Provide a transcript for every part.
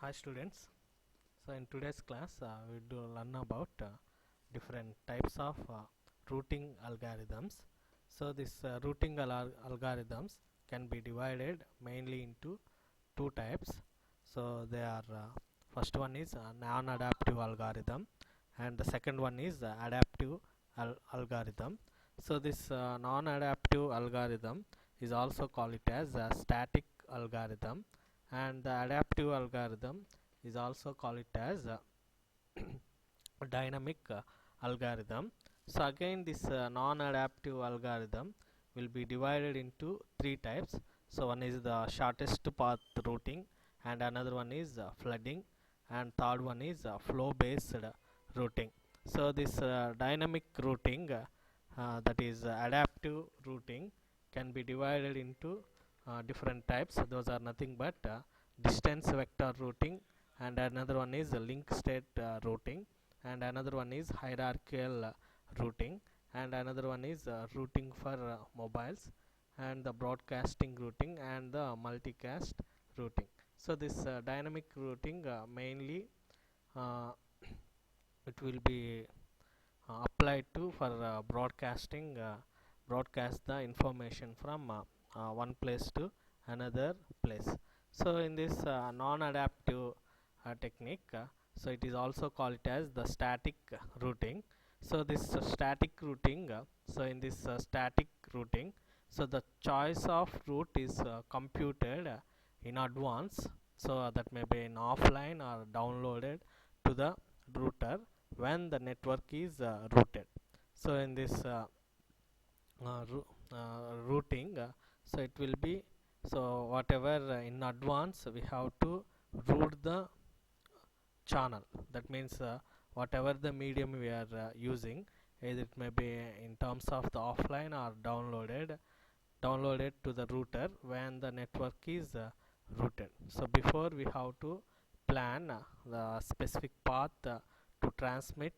Hi students. So in today's class we do learn about different types of routing algorithms. So this routing algorithms can be divided mainly into two types. So they are first one is non-adaptive algorithm and the second one is adaptive algorithm. So this non-adaptive algorithm is also called it as a static algorithm, and the adaptive algorithm is also called it as a dynamic algorithm. So again this non-adaptive algorithm will be divided into three types. So one is the shortest path routing, and another one is flooding, and third one is flow based routing. So this dynamic routing, that is adaptive routing, can be divided into different types. Those are nothing but distance vector routing, and another one is link state routing, and another one is hierarchical routing, and another one is routing for mobiles, and the broadcasting routing, and the multicast routing. So this dynamic routing mainly uh, it will be applied to for broadcast the information from one place to another place. So in this non-adaptive technique, so it is also called it as the static routing. So this static routing, so in this static routing, so the choice of route is computed in advance, so that may be in offline or downloaded to the router when the network is routed. So in this routing, so it will be, so whatever in advance we have to route the channel. That means whatever the medium we are using, either it may be in terms of the offline or downloaded to the router when the network is routed. So before we have to plan the specific path to transmit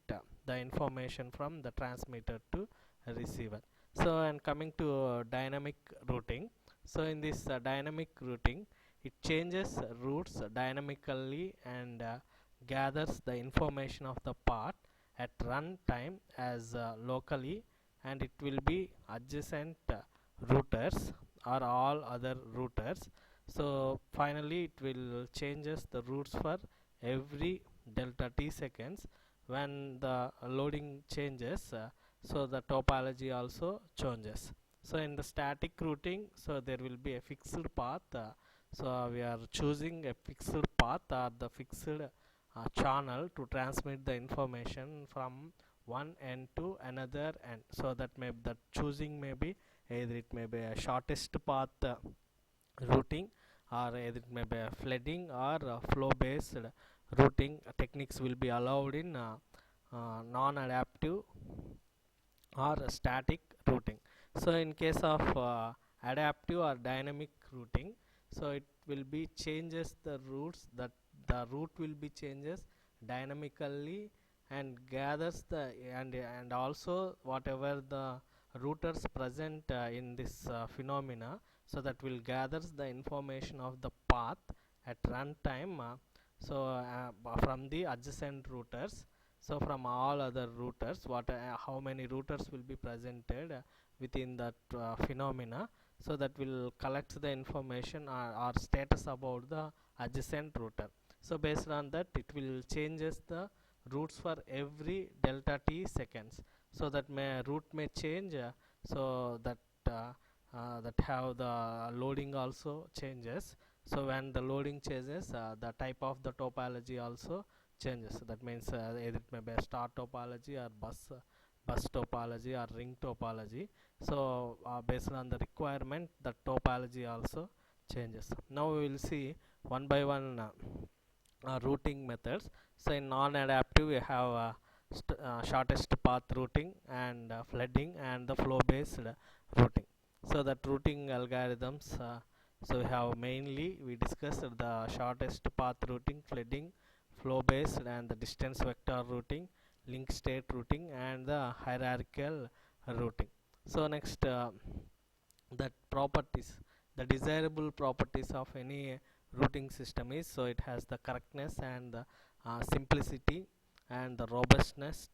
the information from the transmitter to receiver. So and coming to dynamic routing, so in this dynamic routing, it changes routes dynamically and gathers the information of the path at runtime as locally, and it will be adjacent routers or all other routers. So finally it will changes the routes for every delta t seconds. When the loading changes, so the topology also changes. So in the static routing, so there will be a fixed path, so we are choosing a fixed path or the fixed channel to transmit the information from one end to another end. So that may the choosing may be either it may be a shortest path routing, or either it may be a flooding or flow based routing techniques will be allowed in non-adaptive or static routing. So in case of adaptive or dynamic routing, so it will be changes the routes, that the route will be changes dynamically and gathers the and also whatever the routers present in this phenomena, so that will gathers the information of the path at runtime, from the adjacent routers. So from all other routers, how many routers will be presented within that phenomena, so that will collect the information or status about the adjacent router. So based on that, it will changes the routes for every delta t seconds. So that route may change, so that that have the loading also changes. So when the loading changes, the type of the topology also changes. So that means either it may be a star topology or bus topology or ring topology. So based on the requirement, the topology also changes. Now we will see one by one routing methods. So in non-adaptive we have shortest path routing, and flooding, and the flow based routing. So that routing algorithms, so we have mainly we discussed the shortest path routing, flooding, flow based, and the distance vector routing, link state routing, and the hierarchical routing. So next, that properties, the desirable properties of any routing system is. So it has the correctness and the simplicity and the robustness.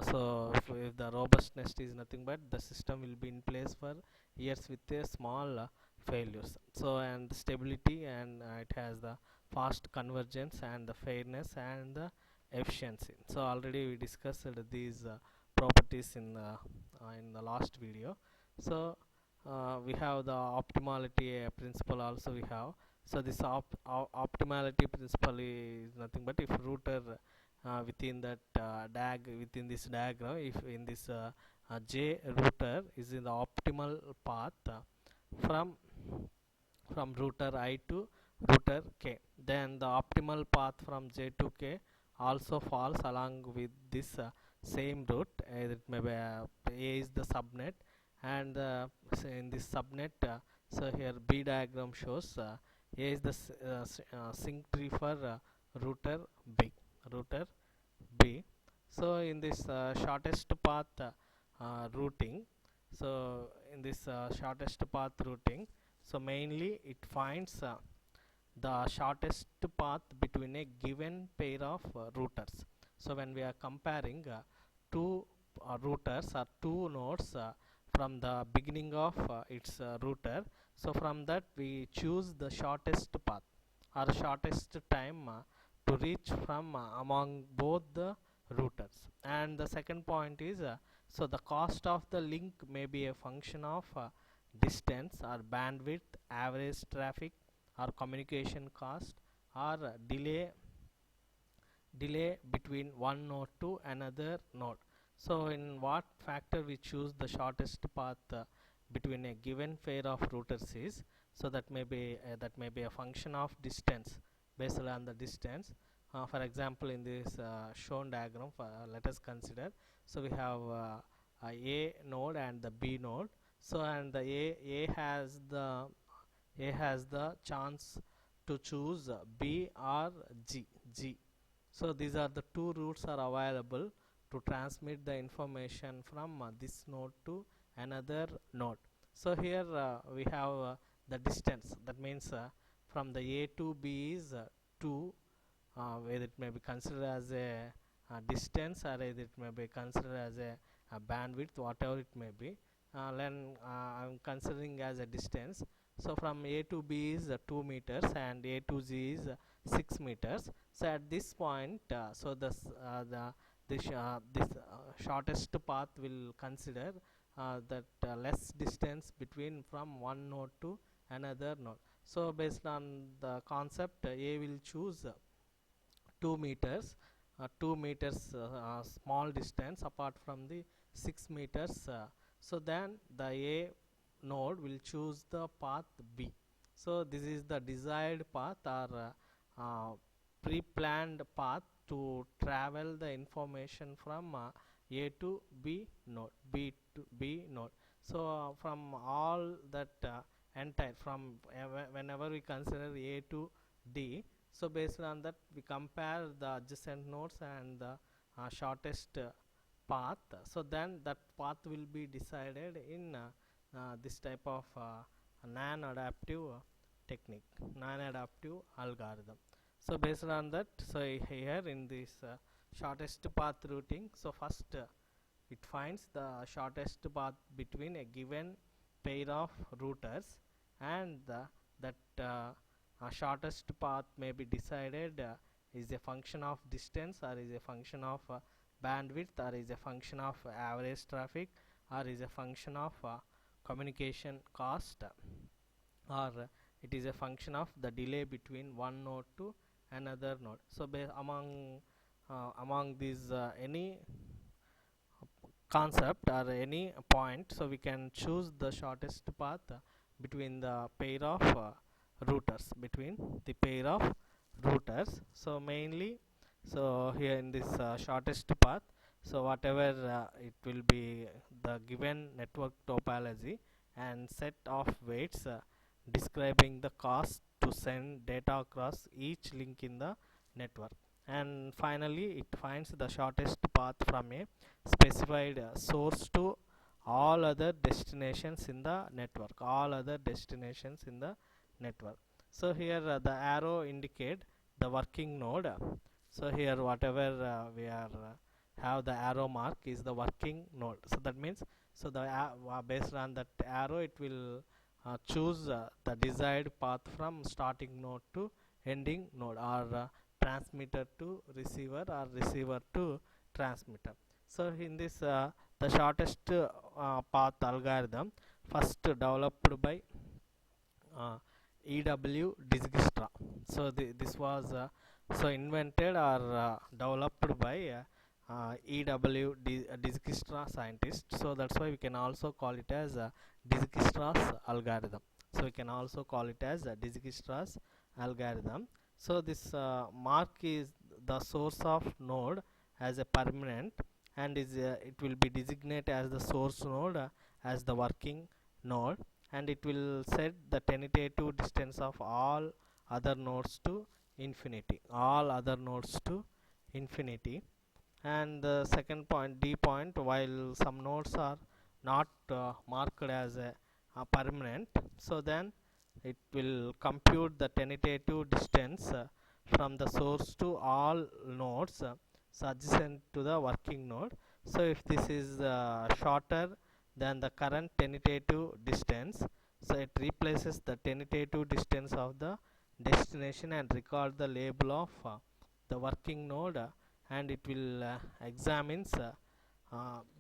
So if the robustness is nothing but the system will be in place for years with a small failures. So and the stability, and it has the fast convergence and the fairness and the efficiency. So already we discussed these properties in the last video. So we have the optimality principle also we have. So this optimality principle is nothing but if router within that within this diagram, if in this j router is in the optimal path from router I to router K, then the optimal path from J to K also falls along with this same route. It may be A is the subnet, and in this subnet, so here B diagram shows A is the sync tree for router B. router B. So in this shortest path routing, so in this shortest path routing, so mainly it finds the shortest path between a given pair of routers. So when we are comparing two routers or two nodes from the beginning of its router, so from that we choose the shortest path or shortest time to reach from among both the routers. And the second point is so the cost of the link may be a function of distance or bandwidth, average traffic, or communication cost, or delay between one node to another node. So in what factor we choose the shortest path between a given pair of routers is, so that may be a function of distance, based on the distance. For example, in this shown diagram, let us consider, so we have a node and the B node. So and the A has the chance to choose B or G. So these are the two routes are available to transmit the information from this node to another node. So here we have the distance. That means from the A to B is 2, whether it may be considered as a distance, or either it may be considered as a bandwidth, whatever it may be. Then I'm considering as a distance. So from A to B is 2 meters and A to Z is 6 meters. So at this point, so this shortest path will consider that less distance between from one node to another node. So based on the concept, A will choose 2 meters, 2 meters small distance apart from the 6 meters. So then the A node will choose the path B. So this is the desired path or pre-planned path to travel the information from A to B node, B to B node. So from all that entire from whenever we consider A to D, so based on that we compare the adjacent nodes and the shortest path. So then that path will be decided in this type of non-adaptive technique, non-adaptive algorithm. So based on that, so here in this shortest path routing, so first it finds the shortest path between a given pair of routers, and that shortest path may be decided is a function of distance, or is a function of bandwidth, or is a function of average traffic, or is a function of communication cost, or it is a function of the delay between one node to another node. So among these any concept or any point, so we can choose the shortest path between the pair of routers. So mainly, so here in this shortest path, so whatever it will be the given network topology and set of weights describing the cost to send data across each link in the network. And finally it finds the shortest path from a specified source to all other destinations in the network, So here the arrow indicate the working node. So here whatever we are have the arrow mark is the working node. So that means, so the based on that arrow it will choose the desired path from starting node to ending node, or transmitter to receiver, or receiver to transmitter. So in this the shortest path algorithm first developed by EW Dijkstra. So this was so invented or developed by EW Dijkstra scientist. So that's why we can also call it as Dijkstra's algorithm. So we can also call it as Dijkstra's algorithm. So this mark is the source of node as a permanent, and is it will be designated as the source node as the working node, and it will set the tentative distance of all other nodes to infinity, all other nodes to infinity. And the second point, D point, while some nodes are not marked as a permanent, so then it will compute the tentative distance from the source to all nodes adjacent to the working node. So if this is shorter than the current tentative distance, so it replaces the tentative distance of the destination and record the label of the working node, and it will examines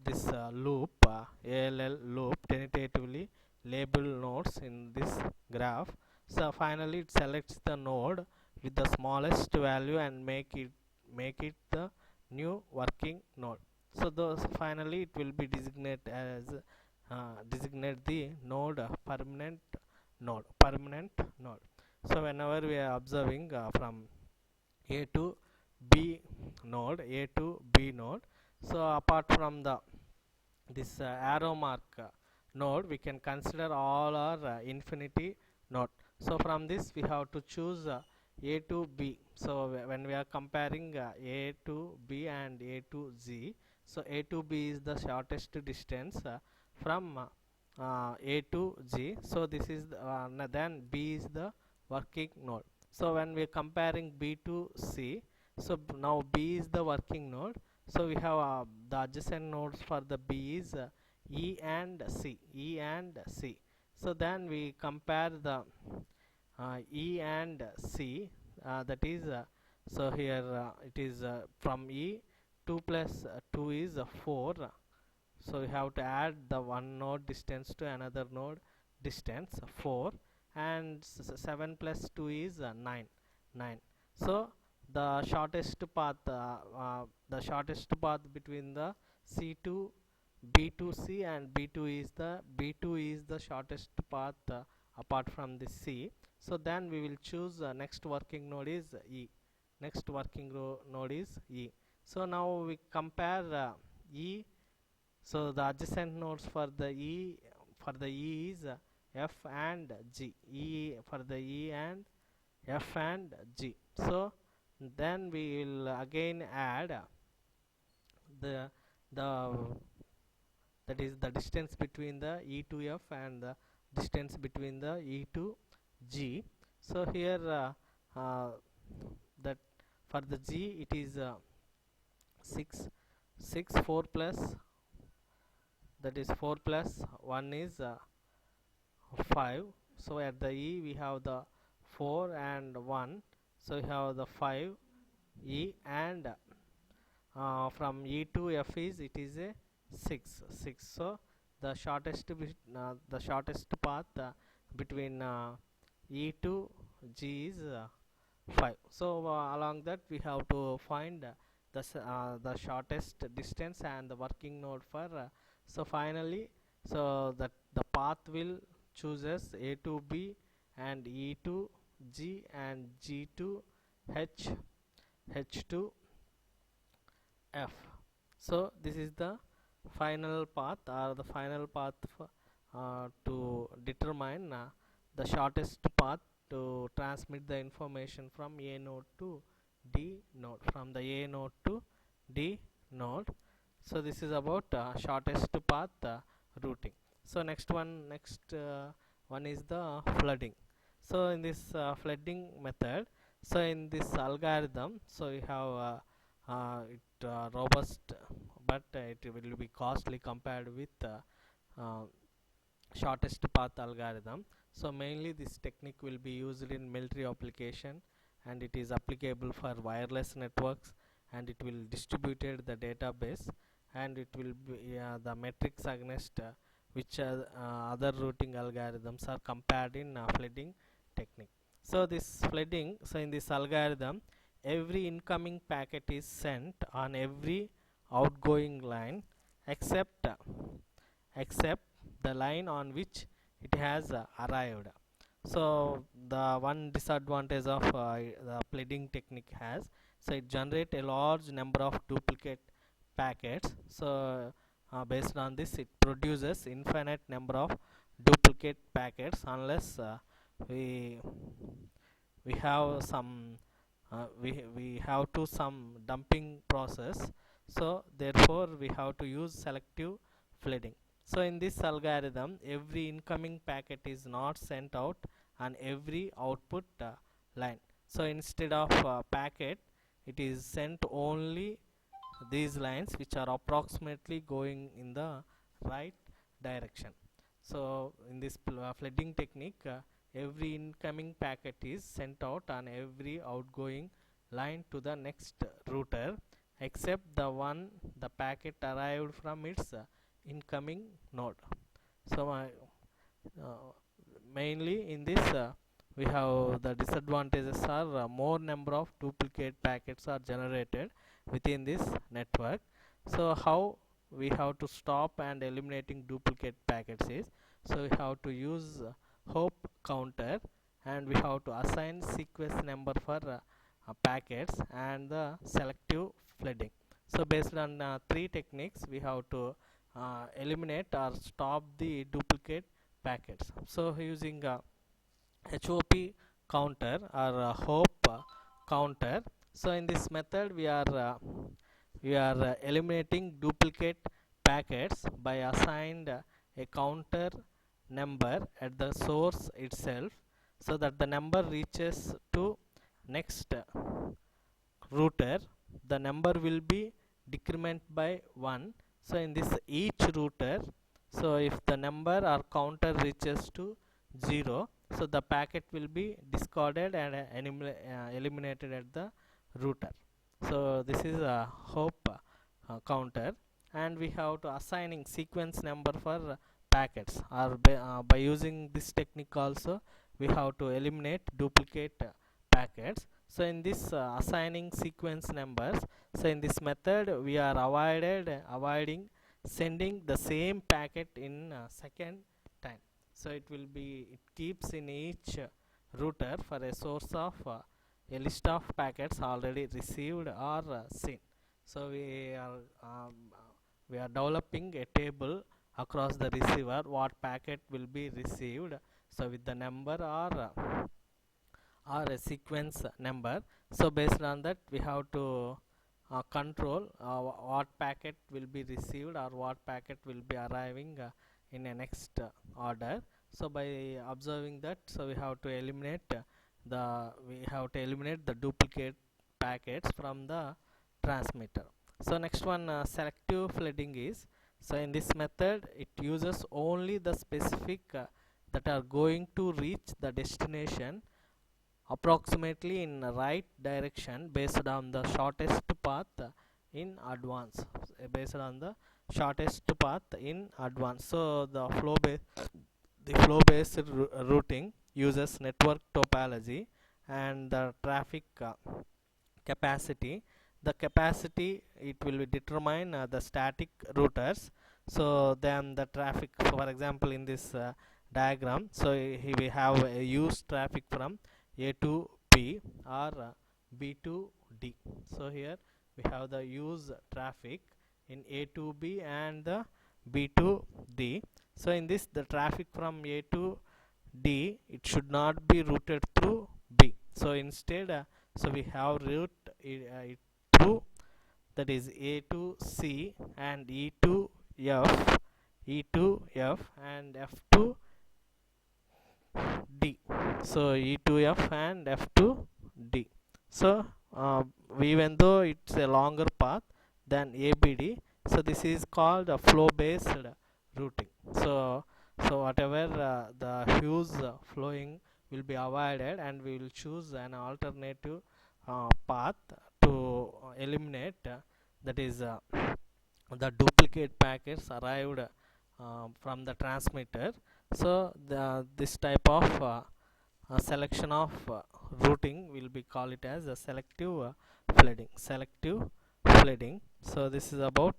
this loop, ALL loop, tentatively label nodes in this graph. So finally it selects the node with the smallest value and make it the new working node. So those finally it will be designate the node permanent node. So whenever we are observing from A to B node, so apart from the this arrow mark node, we can consider all our infinity node. So from this we have to choose A to B. So when we are comparing A to B and A to Z, so A to B is the shortest distance from A to G. So this is then B is the working node. So when we are comparing B to C, so now B is the working node. So we have the adjacent nodes for the B is E and C. So then we compare the E and C, that is so here it is from E 2 plus 2 is 4. So we have to add the one node distance to another node distance 4, and 7 plus 2 is 9. So the shortest path between the C to B to C, and B2 is the shortest path apart from the C. So then we will choose next working node is E. Node is E. So now we compare E. So the adjacent nodes for the E is F and G. For the E and F and G. So then we will again add the the that is the distance between the E to F and the distance between the E to G. So here that for the G it is 6 4 plus, that is 4 plus 1 is 5. So at the E we have the 4 and 1, so we have the 5 E, and from E to F is it is a 6. So the shortest path between E to G is 5. So along that we have to find the shortest distance and the working node for so finally, so that the path will chooses A to B and E to G and G to H to F. So this is the final path, or the final path to determine the shortest path to transmit the information from A node to D node, from the A node to D node. So this is about shortest path routing. So next one is the flooding. So in this flooding method, so in this algorithm, so you have it robust, but it will be costly compared with uh, shortest path algorithm. So mainly this technique will be used in military application, and it is applicable for wireless networks, and it will distributed the database, and it will be the metrics against which other routing algorithms are compared in flooding technique. So this flooding, so in this algorithm, every incoming packet is sent on every outgoing line except except the line on which it has arrived. So the one disadvantage of the pleading technique has, so it generate a large number of duplicate packets. So based on this, it produces infinite number of duplicate packets unless we we have some we have to some dumping process. So therefore we have to use selective flooding. So in this algorithm, every incoming packet is not sent out on every output line. So instead of packet, it is sent only these lines which are approximately going in the right direction. So in this flooding technique, every incoming packet is sent out on every outgoing line to the next router except the one the packet arrived from its incoming node. So mainly in this we have the disadvantages are more number of duplicate packets are generated within this network. So how we have to stop and eliminating duplicate packets is, so we have to use hop counter, and we have to assign sequence number for packets and the selective flooding. So based on three techniques, we have to eliminate or stop the duplicate packets. So using HOP counter or hop counter. So in this method, we are eliminating duplicate packets by assigned a counter number at the source itself, so that the number reaches to next router, the number will be decrement by 1. So in this each router, so if the number or counter reaches to 0, so the packet will be discarded and eliminated at the router. So this is a hope counter, and we have to assigning sequence number for packets, or by using this technique also we have to eliminate duplicate packets. So in this assigning sequence numbers, so in this method we are avoiding sending the same packet in second time. So it keeps in each router for a source of a list of packets already received or seen. So we are developing a table across the receiver what packet will be received, so with the number or a sequence number. So based on that, we have to control what packet will be received or what packet will be arriving in a next order. So by observing that, so we have to eliminate the duplicate packets from the transmitter. So next one, selective flooding is, so in this method it uses only the specific that are going to reach the destination approximately in the right direction based on the shortest path in advance. Based on the shortest path in advance. So the flow based routing uses network topology and the traffic capacity. The capacity, it will be determine the static routers. So then the traffic, for example in this diagram, so here we have a use traffic from A to B or B to D. So here we have the use traffic in A to B and the B to D. So in this, the traffic from A to D, it should not be routed through B. So instead, so we have route it through, that is A to C and E to F, E to F and F to D. So E to F and F to D. So even though it's a longer path than ABD, so this is called a flow based routing. So whatever the hues flowing will be avoided, and we will choose an alternative path to eliminate that is the duplicate packets arrived from the transmitter. So this type of selection of routing will be call it as a selective flooding. So this is about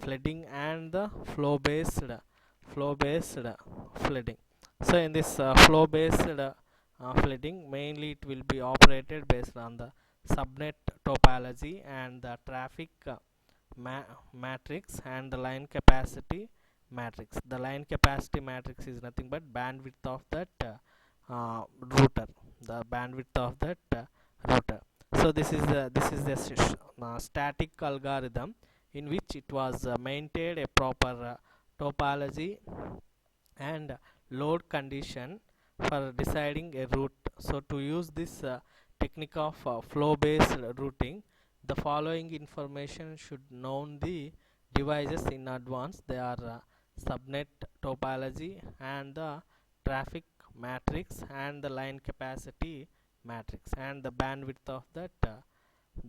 flooding and the flow based flooding. So in this flow based flooding, mainly it will be operated based on the subnet topology and the traffic matrix and the line capacity matrix. The line capacity matrix is nothing but bandwidth of that router, the bandwidth of that router. So this is the static algorithm in which it was maintained a proper topology and load condition for deciding a route. So to use this technique of flow based routing, the following information should known the devices in advance. They are subnet topology and the traffic matrix and the line capacity matrix and the bandwidth of that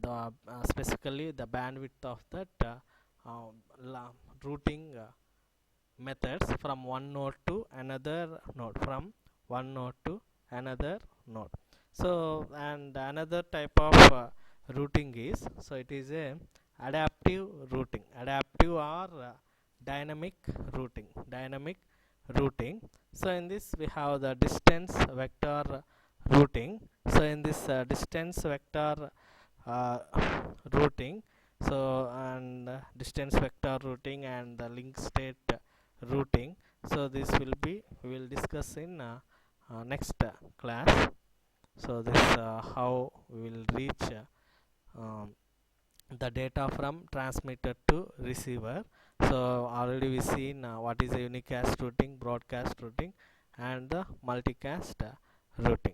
the specifically the bandwidth of that routing methods from one node to another node, from one node to another node. So and another type of routing is, so it is a adaptive or dynamic routing. So in this we have the distance vector routing. So in this distance vector uh, routing, so and distance vector routing and the link state routing, so this will be, we will discuss in next class. So this how we will reach um, the data from transmitter to receiver. So already we seen what is a unicast routing, broadcast routing and the multicast routing.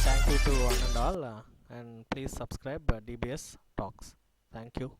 Thank you to one and all, and please subscribe DBS Talks. Thank you.